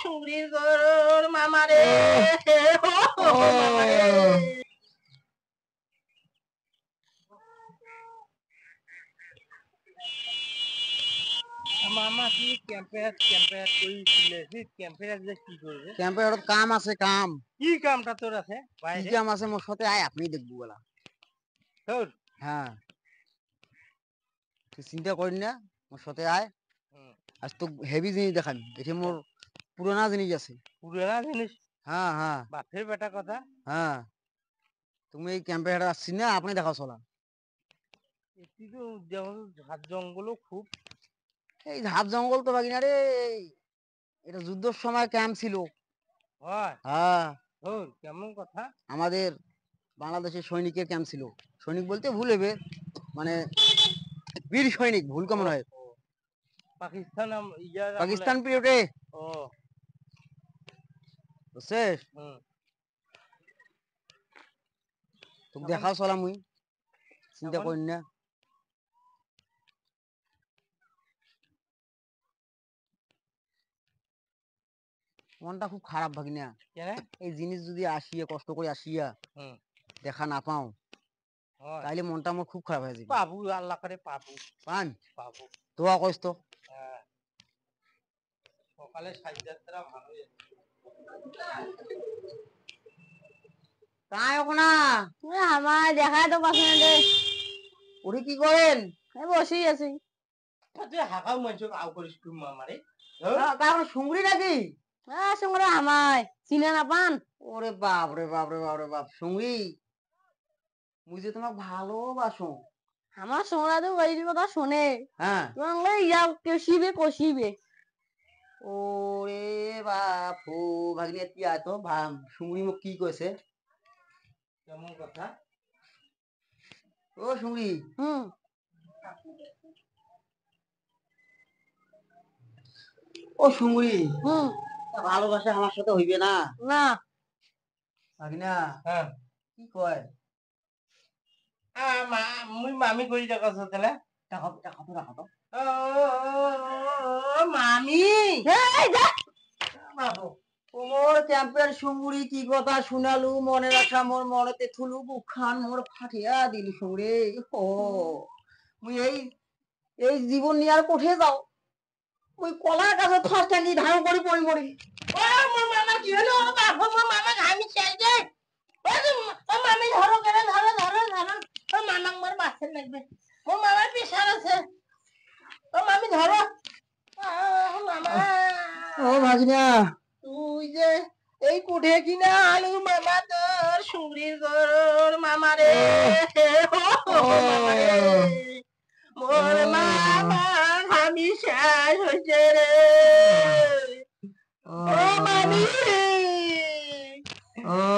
সুরির গরুর মামারে মামারে মামা কি ক্যাম্পেয়ার কইছিলে কি ক্যাম্পেয়ার যে কি করবে ক্যাম্পের কাম আছে কাম কি কামটা তোর আছে কি কাম আছে মোর সাথে আয় আপনি দেখবো বলা তোর হ্যাঁ তুই চিন্তা করিস না মোর সাথে আয় আজ তো হেভি জিনিস দেখাবি দেখে মোর পুরানা জিনিস আছে পুরানা জিনিস হ্যাঁ হ্যাঁ বাপের বেটা কথা হ্যাঁ তুমি এই ক্যাম্পে হেঁটে আসছি না আপনি দেখাও চলা এটি তো যেমন ঝাড় জঙ্গলও খুব এই ঝাপ জঙ্গল তো বাকি না রে এটা যুদ্ধের সময় ক্যাম্প ছিল হয় হ্যাঁ কেমন কথা আমাদের বাংলাদেশের সৈনিকের ক্যাম্প ছিল সৈনিক বলতে ভুল হবে মানে বীর সৈনিক ভুল কেমন হয় পাকিস্তান পাকিস্তান পিরিয়ডে ও বুঝছিস তোকে দেখাও চলা মুই চিন্তা করিস না মনটা খুব খারাপ ভাগিনা এই জিনিস যদি আসিয়া কষ্ট করে আসিয়া দেখা না পাও তাইলে মনটা আমার খুব খারাপ হয়ে যাবে পাবো আল্লাহ করে পাবো পাবো দোয়া করিস তো সকালে সাইজাতরা ভালো তাই ওখানা আমার দেখা তো পাচ্ছে না ওরে কি করেন বসেই আছি তুই হাঁকাও মানছ আউ করিস তুই মামারে তার সুংড়ি নাকি সঙ্গে আমায় চিনে না পান ওরে বাপ রে বাপ রে বাপ রে বাপ সুংড়ি মুই যে তোমাকে ভালোবাসো আমার সঙ্গে তো ওই কথা শোনে হ্যাঁ তোমাকে ইয়া কষিবে কষিবে ওরে বাপ ও ভাগিনী তিয়া তো সুংড়ি মোক কি কইছে কেমন কথা ও সুংড়ি ও সুংড়ি ভালোবাসা আমার সাথে হইবে না না ভাগিনা কি কয় মুই মামি করি দেখা তাহলে টাকা টাকা তো রাখো তো মামি মোর ক্যাম্পের সুঙ্গুড়ি কি কথা শুনালু মনে রাখা মোর মনেতে থুলু বুকখান মোর ফাটিয়া দিলি সুরে ও মুই এই জীবন নিয়ে আর কোঠে যাও ওই কলার কাছে ফার্স্ট টাইম ধারণ করি পড়ি মরি ও মোর মামা কি হলো বাবা মোর মামা ঘামি চাই দে ও মামি ধরো কেন ধরো ধরো ধরো ও মামা মোর বাসে লাগবে মোর মামার প্রেশার আছে ও মামি ধরো মামা ও ভাগিনা তুই যে এই কোঠে কিনা আলু মামা তোর সুরির গরুর মামারে মোর মামা আমি শেষ হয়েছে রে ও মামি ও